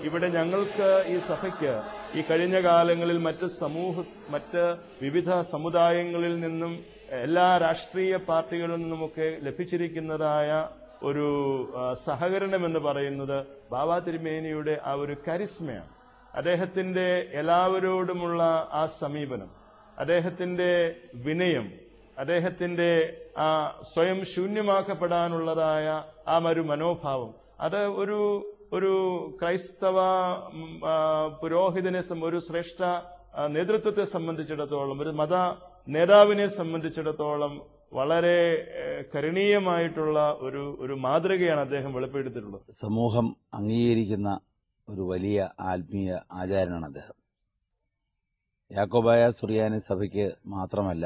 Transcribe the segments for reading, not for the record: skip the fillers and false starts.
ഇവിടെ ഞങ്ങൾക്ക് ഈ സഭയ്ക്ക് ഈ കഴിഞ്ഞ കാലങ്ങളിൽ മറ്റ് വിവിധ സമുദായങ്ങളിൽ നിന്നും എല്ലാ രാഷ്ട്രീയ പാർട്ടികളിൽ നിന്നുമൊക്കെ ലഭിച്ചിരിക്കുന്നതായ ഒരു സഹകരണം എന്ന് പറയുന്നത് ബാബ തിരുമേനിയുടെ ആ ഒരു കരിസ്മയാണ്. അദ്ദേഹത്തിന്റെ എല്ലാവരോടുമുള്ള ആ സമീപനം, അദ്ദേഹത്തിന്റെ വിനയം, അദ്ദേഹത്തിന്റെ ആ സ്വയം ശൂന്യമാക്കപ്പെടാനുള്ളതായ ആ ഒരു മനോഭാവം, അത് ഒരു ക്രൈസ്തവ പുരോഹിതനെ, ഒരു ശ്രേഷ്ഠ നേതൃത്വത്തെ സംബന്ധിച്ചിടത്തോളം, ഒരു മത നേതാവിനെ സംബന്ധിച്ചിടത്തോളം വളരെ കരണീയമായിട്ടുള്ള ഒരു മാതൃകയാണ് അദ്ദേഹം വെളിപ്പെടുത്തിയിട്ടുള്ളത്. സമൂഹം അംഗീകരിക്കുന്ന ഒരു വലിയ ആത്മീയ ആചാര്യനാണ് അദ്ദേഹം. യാക്കോബായ സുറിയാനി സഭയ്ക്ക് മാത്രമല്ല,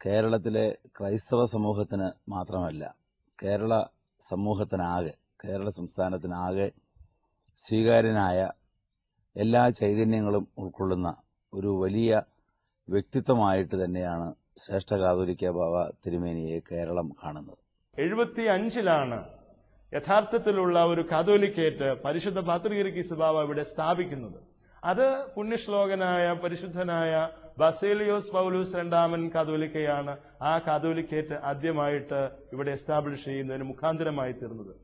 കേരളത്തിലെ ക്രൈസ്തവ സമൂഹത്തിന് മാത്രമല്ല, കേരള സമൂഹത്തിനാകെ, കേരള സംസ്ഥാനത്തിനാകെ സ്വീകാര്യനായ എല്ലാ ചൈതന്യങ്ങളും ഉൾക്കൊള്ളുന്ന ഒരു വലിയ വ്യക്തിത്വമായിട്ട് തന്നെയാണ് ശ്രേഷ്ഠ കാതോലിക്ക ബാവ തിരുമേനിയെ കേരളം കാണുന്നത്. 75 യഥാർത്ഥത്തിലുള്ള ഒരു കാതോലിക്കേറ്റ് പരിശുദ്ധ പാത്രീർക്കീസ് ബാവ ഇവിടെ സ്ഥാപിക്കുന്നത്. അത് പുണ്യശ്ലോകനായ പരിശുദ്ധനായ ബസേലിയോസ് പൗലൂസ് രണ്ടാമൻ കാതോലിക്കയാണ് ആ കാതോലിക്കേറ്റ് ആദ്യമായിട്ട് ഇവിടെ എസ്റ്റാബ്ലിഷ് ചെയ്യുന്നതിന് മുഖാന്തരമായി തീർന്നത്.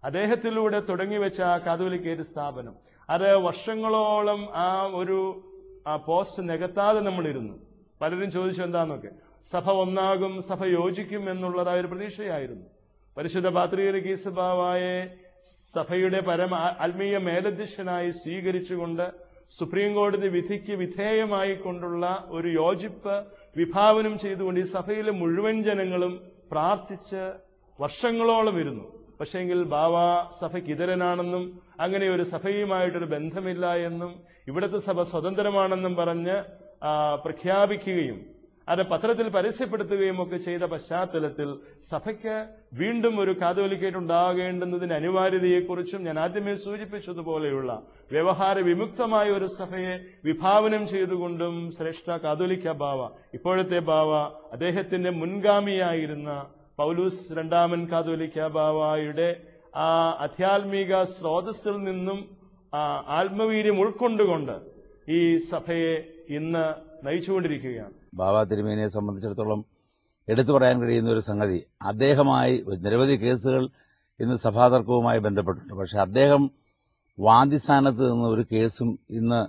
അദ്ദേഹത്തിലൂടെ തുടങ്ങിവെച്ച ആ കാതോലിക്കേറ്റ് സ്ഥാപനം, അത് വർഷങ്ങളോളം ആ പോസ്റ്റ് നികത്താതെ നമ്മളിരുന്നു. പലരും ചോദിച്ചു എന്താന്നൊക്കെ. സഭ ഒന്നാകും, സഭ യോജിക്കും എന്നുള്ളതായ ഒരു പ്രതീക്ഷയായിരുന്നു. പരിശുദ്ധ പാത്രീർക്കീസ് ബാവയെ സഭയുടെ ആത്മീയ മേലധ്യക്ഷനായി സ്വീകരിച്ചുകൊണ്ട് സുപ്രീം കോടതി വിധിക്ക് വിധേയമായി കൊണ്ടുള്ള ഒരു യോജിപ്പ് വിഭാവനം ചെയ്തുകൊണ്ട് ഈ സഭയിലെ മുഴുവൻ ജനങ്ങളും പ്രാർത്ഥിച്ച് വർഷങ്ങളോളം ഇരുന്നു. പക്ഷെങ്കിൽ ബാവ സഭയ്ക്ക് ഇതരനാണെന്നും അങ്ങനെ ഒരു സഭയുമായിട്ടൊരു ബന്ധമില്ല എന്നും ഇവിടുത്തെ സഭ സ്വതന്ത്രമാണെന്നും പറഞ്ഞ് പ്രഖ്യാപിക്കുകയും അത് പത്രത്തിൽ പരസ്യപ്പെടുത്തുകയും ഒക്കെ ചെയ്ത പശ്ചാത്തലത്തിൽ സഭയ്ക്ക് വീണ്ടും ഒരു കാതോലിക്കേറ്റ് ഉണ്ടാകേണ്ടുന്നതിന്റെ അനിവാര്യതയെക്കുറിച്ചും ഞാൻ ആദ്യമേ സൂചിപ്പിച്ചതുപോലെയുള്ള വ്യവഹാര വിമുക്തമായ ഒരു സഭയെ വിഭാവനം ചെയ്തുകൊണ്ടും ശ്രേഷ്ഠ കാതോലിക്ക ബാവ, ഇപ്പോഴത്തെ ബാവ, അദ്ദേഹത്തിന്റെ മുൻഗാമിയായിരുന്ന പൗലൂസ് രണ്ടാമൻ കാതോലിക്ക ബാവയുടെ ആ ആധ്യാത്മിക സ്രോതസ്സിൽ നിന്നും ആത്മവീര്യം ഉൾക്കൊണ്ടുകൊണ്ട് ഈ സഭയെ ഇന്ന് നയിച്ചുകൊണ്ടിരിക്കുകയാണ്. ബാവ തിരുമേനിയെ സംബന്ധിച്ചിടത്തോളം എടുത്തു പറയാൻ കഴിയുന്ന ഒരു സംഗതി, അദ്ദേഹമായി നിരവധി കേസുകൾ ഇന്ന് സഭാതർക്കവുമായി ബന്ധപ്പെട്ടിട്ടുണ്ട്. പക്ഷെ അദ്ദേഹം വാദിസ്ഥാനത്ത് നിന്ന് ഒരു കേസും ഇന്ന്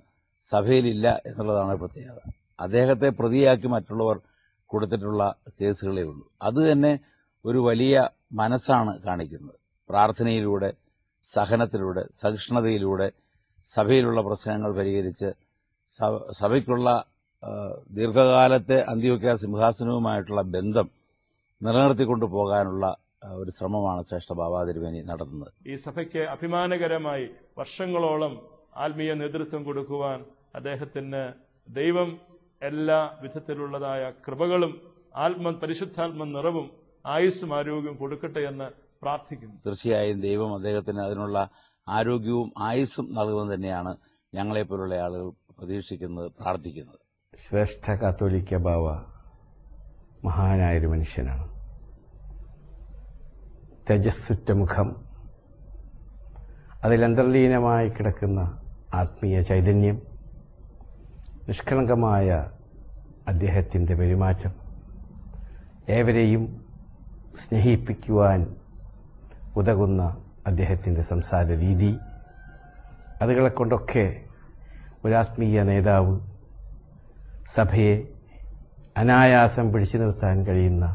സഭയിലില്ല എന്നുള്ളതാണ് പ്രത്യേകത. അദ്ദേഹത്തെ പ്രതിയാക്കി മറ്റുള്ളവർ കൊടുത്തിട്ടുള്ള കേസുകളേ ഉള്ളൂ. അത് തന്നെ ഒരു വലിയ മനസ്സാണ് കാണിക്കുന്നത്. പ്രാർത്ഥനയിലൂടെ, സഹനത്തിലൂടെ, സഹിഷ്ണുതയിലൂടെ സഭയിലുള്ള പ്രശ്നങ്ങൾ പരിഹരിച്ച് സഭയ്ക്കുള്ള ദീർഘകാലത്തെ അന്ത്യോക്യ സിംഹാസനവുമായിട്ടുള്ള ബന്ധം നിലനിർത്തിക്കൊണ്ടു പോകാനുള്ള ഒരു ശ്രമമാണ് ശ്രേഷ്ഠ ബാവ തിരുമേനി നടത്തുന്നത്. ഈ സഭയ്ക്ക് അഭിമാനകരമായി വർഷങ്ങളോളം ആത്മീയ നേതൃത്വം കൊടുക്കുവാൻ അദ്ദേഹത്തിന് ദൈവം എല്ലാ വിധത്തിലുള്ളതായ കൃപകളും പരിശുദ്ധാത്മ നിറവും ആയുസ്സും ആരോഗ്യവും കൊടുക്കട്ടെ എന്ന് പ്രാർത്ഥിക്കുന്നു. തീർച്ചയായും ദൈവം അദ്ദേഹത്തിന് അതിനുള്ള ആരോഗ്യവും ആയുസ്സും നൽകുന്നത് തന്നെയാണ് ഞങ്ങളെപ്പോലുള്ള ആളുകൾ പ്രതീക്ഷിക്കുന്നത്, പ്രാർത്ഥിക്കുന്നത്. ശ്രേഷ്ഠ കാത്തോലിക്ക ബാവ മഹാനായൊരു മനുഷ്യനാണ്. തേജസ്സുറ്റ മുഖം, അതിലന്തർലീനമായി കിടക്കുന്ന ആത്മീയ ചൈതന്യം, നിഷ്കളങ്കമായ അദ്ദേഹത്തിൻ്റെ പെരുമാറ്റം, ഏവരെയും സ്നേഹിപ്പിക്കുവാൻ ഉതകുന്ന അദ്ദേഹത്തിൻ്റെ സംസാര രീതി, അതുകളെ കൊണ്ടൊക്കെ ഒരാത്മീയ നേതാവ് സഭയെ അനായാസം പിടിച്ചു നിർത്താൻ കഴിയുന്ന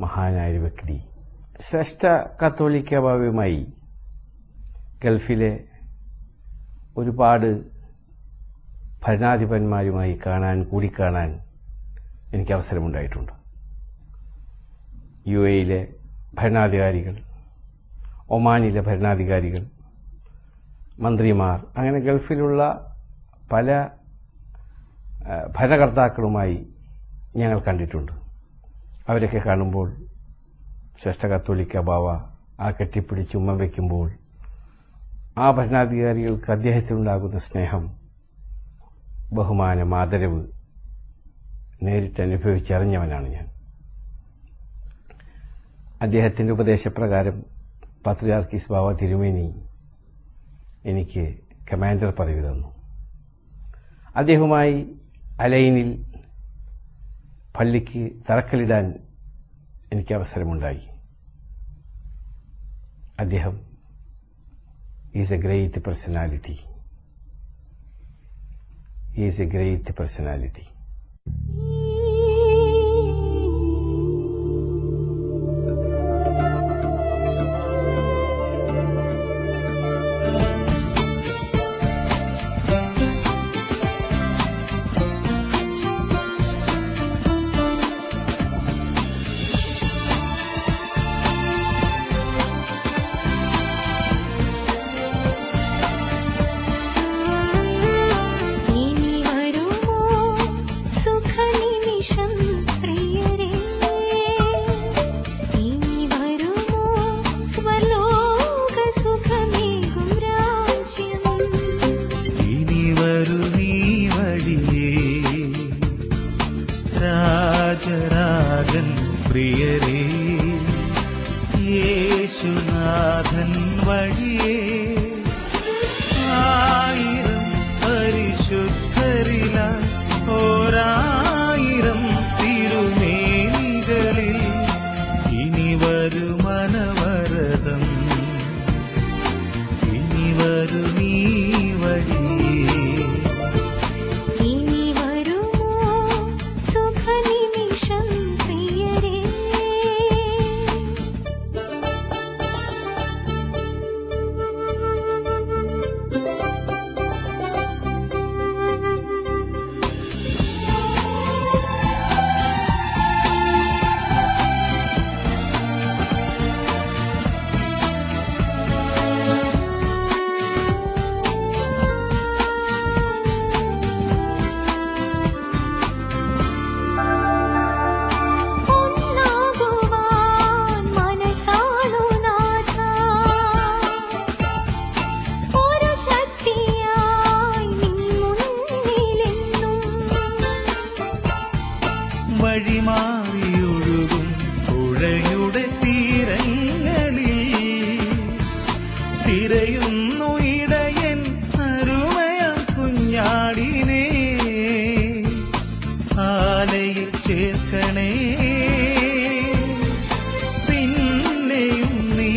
മഹാനായ വ്യക്തി. ശ്രേഷ്ഠ കത്തോലിക്ക ബാവയുമായി ഗൾഫിലെ ഒരുപാട് ഭരണാധിപന്മാരുമായി കൂടിക്കാണാൻ എനിക്ക് അവസരമുണ്ടായിട്ടുണ്ട്. UAE ഭരണാധികാരികൾ, ഒമാനിലെ ഭരണാധികാരികൾ, മന്ത്രിമാർ, അങ്ങനെ ഗൾഫിലുള്ള പല ഭരണകർത്താക്കളുമായി ഞങ്ങൾ കണ്ടിട്ടുണ്ട്. അവരൊക്കെ കാണുമ്പോൾ ശ്രേഷ്ഠ കത്തോലിക്ക ബാവ ആ കെട്ടിപ്പിടിച്ച് ഉമ്മ വയ്ക്കുമ്പോൾ ആ ഭരണാധികാരികൾക്ക് അദ്ദേഹത്തിനുണ്ടാകുന്ന സ്നേഹം, ബഹുമാനം, ആദരവ് നേരിട്ട് അനുഭവിച്ചറിഞ്ഞവനാണ് ഞാൻ. അദ്ദേഹത്തിന്റെ ഉപദേശപ്രകാരം പാത്രിയാർക്കീസ് ബാവ തിരുമേനി എനിക്ക് കമാൻഡർ പദവി തന്നു. അദ്ദേഹവുമായി അലൈനിൽ പള്ളിക്ക് തറക്കല്ലിടാൻ എനിക്ക് അവസരമുണ്ടായി. അദ്ദേഹം ഈസ് എ ഗ്രേറ്റ് പേഴ്സണാലിറ്റി. രാജരാജൻ പ്രിയരേ, യേശുനാഥൻ വഴിയേ, ആയിരം പരിശുദ്ധരില ഓരായിരം തിരുമേനികളിൽ ഇനി വരുമനവരതം, ഇനി വരുമീ വഴിയേ. വഴിമാറിയൊഴുകും പുഴയുടെ തീരങ്ങളിൽ തിരയുന്നു ഇടയൻ അരുമയ കുഞ്ഞാടിനെ, ആലയിൽ ചേർക്കണേ പിന്നെയും നീ.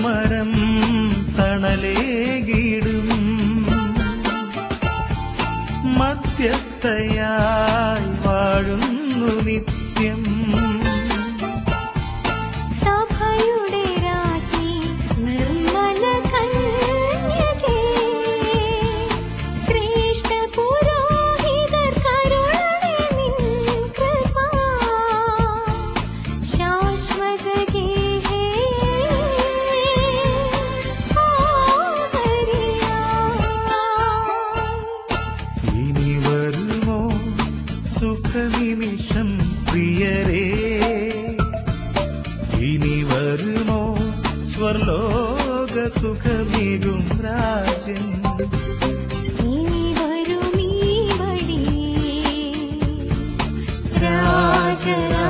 മരം തണലേകിടും മധ്യസ്ഥയായി വാഴുന്നു നിത്യം. സഭയുടെ രാജ്ഞി നിർമ്മല കന്യകേ, ശ്രേഷ്ഠ പുരോഹിതർ കരുണേ നിൻ കൃപ ശാശ്വത ഗേഹേ ഇനി വരുമോ സുഖനിമിഷം പ്രിയരേ, ഇനി വരുമോ സ്വർലോക സുഖമേകും രാജ്യം. ഇനി വരുമീ വഴി രാജരാജ